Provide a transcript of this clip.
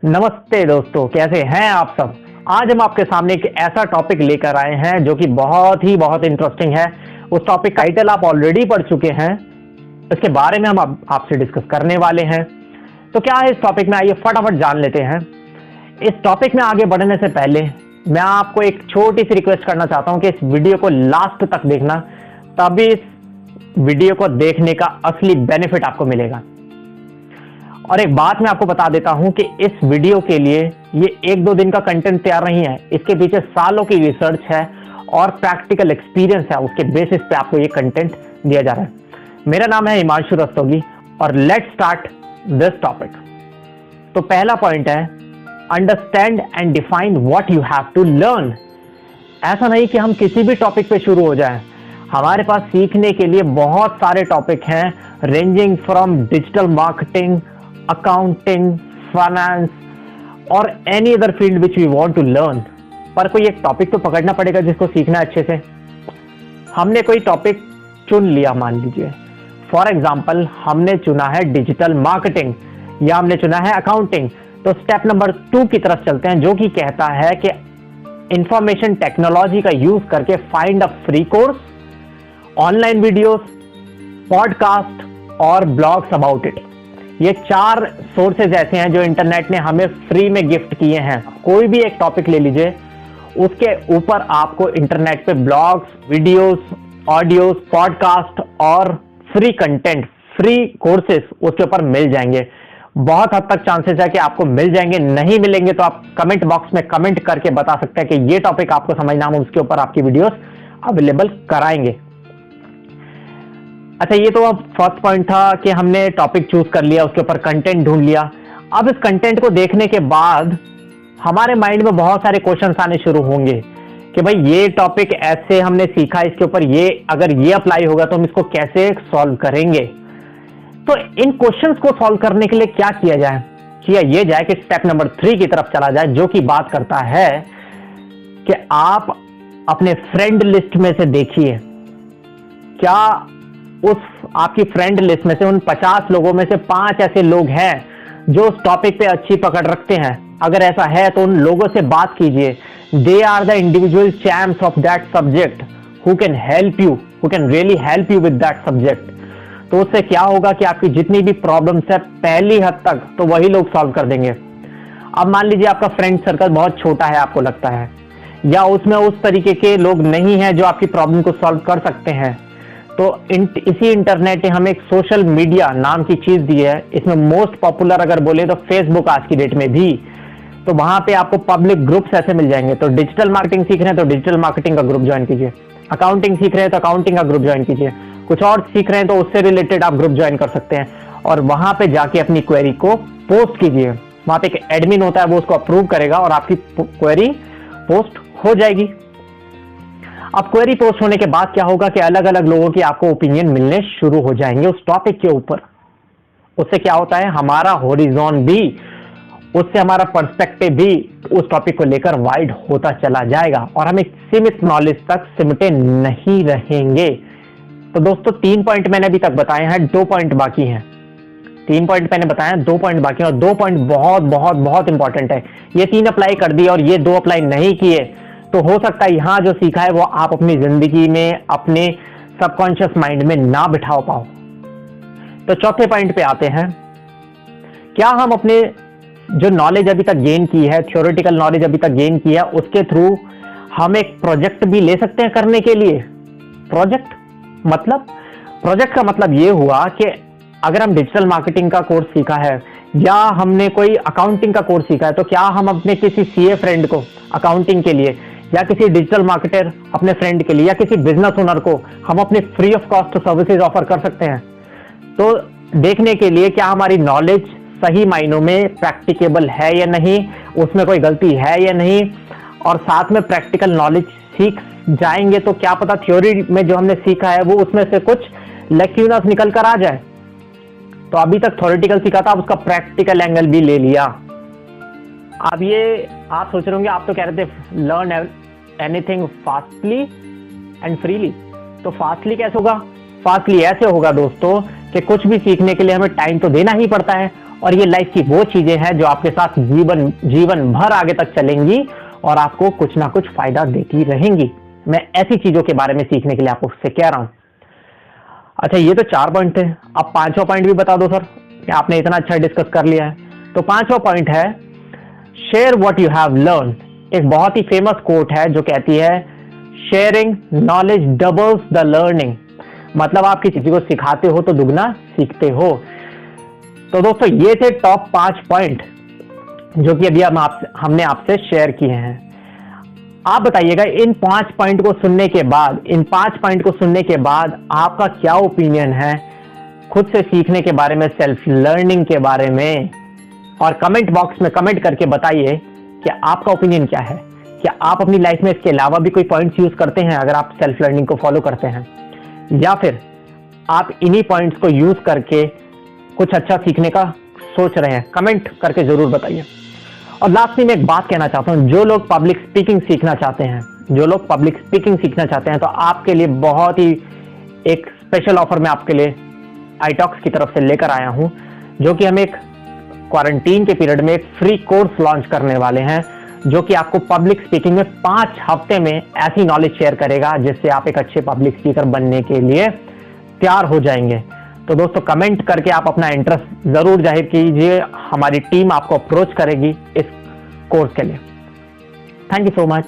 नमस्ते दोस्तों, कैसे हैं आप सब। आज हम आपके सामने एक ऐसा टॉपिक लेकर आए हैं जो कि बहुत इंटरेस्टिंग है। उस टॉपिक टाइटल आप ऑलरेडी पढ़ चुके हैं, इसके बारे में हम आपसे डिस्कस करने वाले हैं। तो क्या है इस टॉपिक में, आइए फटाफट जान लेते हैं। इस टॉपिक में आगे बढ़ने से पहले मैं आपको एक छोटी सी रिक्वेस्ट करना चाहता हूं कि इस वीडियो को लास्ट तक देखना, तभी इस वीडियो को देखने का असली बेनिफिट आपको मिलेगा। और एक बात मैं आपको बता देता हूं कि इस वीडियो के लिए ये 1-2 दिन का कंटेंट तैयार नहीं है, इसके पीछे सालों की रिसर्च है और प्रैक्टिकल एक्सपीरियंस है, उसके बेसिस पे आपको ये कंटेंट दिया जा रहा है। मेरा नाम है हिमांशु रस्तोगी और लेट्स स्टार्ट दिस टॉपिक। तो पहला पॉइंट है, understand and define what you have to learn. ऐसा नहीं कि हम किसी भी टॉपिक पे शुरू हो जाएं, हमारे पास सीखने के लिए बहुत सारे टॉपिक हैं, ranging from digital marketing, accounting, finance और any other field which we want to learn. पर कोई एक टॉपिक तो पकड़ना पड़ेगा जिसको सीखना अच्छे से। हमने कोई टॉपिक चुन लिया, मान लीजिए फॉर एग्जांपल हमने चुना है डिजिटल मार्केटिंग या हमने चुना है अकाउंटिंग। तो स्टेप नंबर 2 की तरफ चलते हैं, जो कि कहता है कि इंफॉर्मेशन टेक्नोलॉजी का यूज करके find a free course, online videos, podcast और ब्लॉग्स अबाउट इट। ये 4 सोर्सेज ऐसे हैं जो इंटरनेट ने हमें फ्री में गिफ्ट किए हैं। कोई भी एक टॉपिक ले लीजिए, उसके ऊपर आपको इंटरनेट पे ब्लॉग्स, वीडियोस, ऑडियोस, पॉडकास्ट और फ्री कंटेंट, फ्री कोर्सेज उसके ऊपर मिल जाएंगे। बहुत हद तक चांसेस है कि आपको मिल जाएंगे, नहीं मिलेंगे तो आप कमेंट बॉक्स में कमेंट करके बता सकते हैं कि ये टॉपिक आपको समझना, हम उसके ऊपर आपकी वीडियोस अवेलेबल कराएंगे। अच्छा, ये तो अब फर्स्ट पॉइंट था कि हमने टॉपिक चूज कर लिया, उसके ऊपर कंटेंट ढूंढ लिया। अब इस कंटेंट को देखने के बाद हमारे माइंड में बहुत सारे क्वेश्चंस आने शुरू होंगे कि भाई ये टॉपिक ऐसे हमने सीखा, इसके ऊपर ये अगर ये अप्लाई होगा तो हम इसको कैसे सॉल्व करेंगे। तो इन क्वेश्चंस को सॉल्व करने के लिए क्या किया जाए, किया ये जाए कि स्टेप नंबर 3 की तरफ चला जाए, जो कि बात करता है कि आप अपने फ्रेंड लिस्ट में से देखिए, क्या उस आपकी फ्रेंड लिस्ट में से उन 50 लोगों में से 5 ऐसे लोग हैं जो उस टॉपिक पे अच्छी पकड़ रखते हैं। अगर ऐसा है तो उन लोगों से बात कीजिए। They are the individual champs of that subject who can help you, who can really help you with that subject. तो उससे क्या होगा कि आपकी जितनी भी प्रॉब्लम्स है पहली हद तक तो वही लोग सॉल्व कर देंगे। अब मान लीजिए आपका फ्रेंड सर्कल बहुत छोटा है, आपको लगता है, या उसमें उस तरीके के लोग नहीं है जो आपकी प्रॉब्लम को सॉल्व कर सकते हैं। तो इसी इंटरनेट ने हमें एक सोशल मीडिया नाम की चीज दी है। इसमें मोस्ट पॉपुलर अगर बोले तो फेसबुक आज की डेट में भी। तो वहां पे आपको पब्लिक ग्रुप्स ऐसे मिल जाएंगे। तो डिजिटल मार्केटिंग सीख रहे हैं तो डिजिटल मार्केटिंग का ग्रुप ज्वाइन कीजिए, अकाउंटिंग सीख रहे हैं तो अकाउंटिंग का ग्रुप ज्वाइन कीजिए, कुछ और सीख रहे हैं तो उससे रिलेटेड आप ग्रुप ज्वाइन कर सकते हैं और वहां पे जाके अपनी क्वेरी को पोस्ट कीजिए। वहां पे एक एडमिन होता है, वो उसको अप्रूव करेगा और आपकी क्वेरी पोस्ट हो जाएगी। अब क्वेरी पोस्ट होने के बाद क्या होगा कि अलग अलग लोगों की आपको ओपिनियन मिलने शुरू हो जाएंगे उस टॉपिक के ऊपर। उससे क्या होता है, हमारा होरिजॉन भी, उससे हमारा पर्सपेक्टिव भी उस टॉपिक को लेकर वाइड होता चला जाएगा और हम एक सीमित नॉलेज तक सिमटे नहीं रहेंगे। तो दोस्तों 3 पॉइंट मैंने अभी तक बताए हैं, 2 पॉइंट बाकी हैं। 3 पॉइंट मैंने बताया हैं, 2 पॉइंट बाकी हैं और 2 पॉइंट बहुत बहुत बहुत इंपॉर्टेंट है। ये 3 अप्लाई कर दिए और ये 2 अप्लाई नहीं किए तो हो सकता है यहां जो सीखा है वो आप अपनी जिंदगी में, अपने सबकॉन्शियस माइंड में ना बिठा पाओ। तो चौथे पॉइंट पे आते हैं, क्या हम अपने जो नॉलेज अभी तक गेन की है, थ्योरेटिकल नॉलेज अभी तक गेन की है, उसके थ्रू हम एक प्रोजेक्ट भी ले सकते हैं करने के लिए। प्रोजेक्ट का मतलब ये हुआ कि अगर हम डिजिटल मार्केटिंग का कोर्स सीखा है या हमने कोई अकाउंटिंग का कोर्स सीखा है, तो क्या हम अपने किसी सीए फ्रेंड को अकाउंटिंग के लिए या किसी डिजिटल मार्केटर अपने फ्रेंड के लिए या किसी बिजनेस ओनर को हम अपने free of cost services offer कर सकते हैं। तो देखने के लिए क्या हमारी नॉलेज सही मायनों में प्रैक्टिकेबल है या नहीं, उसमें कोई गलती है या नहीं, और साथ में प्रैक्टिकल नॉलेज सीख जाएंगे तो क्या पता थ्योरी में जो हमने सीखा है वो उसमें से कुछ लैक्यूनास निकल कर आ जाए। तो अभी तक थ्योरेटिकल सीखा था, अब उसका प्रैक्टिकल एंगल भी ले लिया। अब ये आप सोच रहे होंगे, आप तो कह रहे थे learn anything fastly and freely. तो फास्टली कैसे होगा? फास्टली ऐसे होगा दोस्तों कि कुछ भी सीखने के लिए हमें टाइम तो देना ही पड़ता है और ये लाइफ की वो चीजें हैं जो आपके साथ जीवन भर आगे तक चलेंगी और आपको कुछ ना कुछ फायदा देती रहेंगी। मैं ऐसी चीजों के बारे में सीखने के लिए आपसे कह रहा हूं। अच्छा, ये तो 4 पॉइंट थे, अब 5वां पॉइंट भी बता दो सर, आपने इतना अच्छा डिस्कस कर लिया है। तो 5वां पॉइंट है share what you have learn. एक बहुत ही फेमस कोट है जो कहती है sharing knowledge doubles the learning. मतलब आप किसी को सिखाते हो तो दुगना सीखते हो। तो दोस्तों ये थे टॉप 5 पॉइंट जो कि अभी हमने आपसे शेयर किए हैं। आप बताइएगा इन 5 पॉइंट को सुनने के बाद आपका क्या ओपिनियन है खुद से सीखने के बारे में, सेल्फ लर्निंग के बारे में, और कमेंट बॉक्स में कमेंट करके बताइए कि आपका ओपिनियन क्या है। क्या आप अपनी लाइफ में इसके अलावा भी कोई पॉइंट्स यूज करते हैं अगर आप सेल्फ लर्निंग को फॉलो करते हैं, या फिर आप इन्हीं पॉइंट्स को यूज करके कुछ अच्छा सीखने का सोच रहे हैं? कमेंट करके जरूर बताइए। और लास्ट में मैं एक बात कहना चाहता हूं, जो लोग पब्लिक स्पीकिंग सीखना चाहते हैं तो आपके लिए बहुत ही एक स्पेशल ऑफर मैं आपके लिए iTalks की तरफ से लेकर आया हूं, जो कि हम एक क्वारंटीन के पीरियड में एक फ्री कोर्स लॉन्च करने वाले हैं जो कि आपको पब्लिक स्पीकिंग में 5 हफ्ते में ऐसी नॉलेज शेयर करेगा जिससे आप एक अच्छे पब्लिक स्पीकर बनने के लिए तैयार हो जाएंगे। तो दोस्तों कमेंट करके आप अपना इंटरेस्ट जरूर जाहिर कीजिए, हमारी टीम आपको अप्रोच करेगी इस कोर्स के लिए। Thank you so much.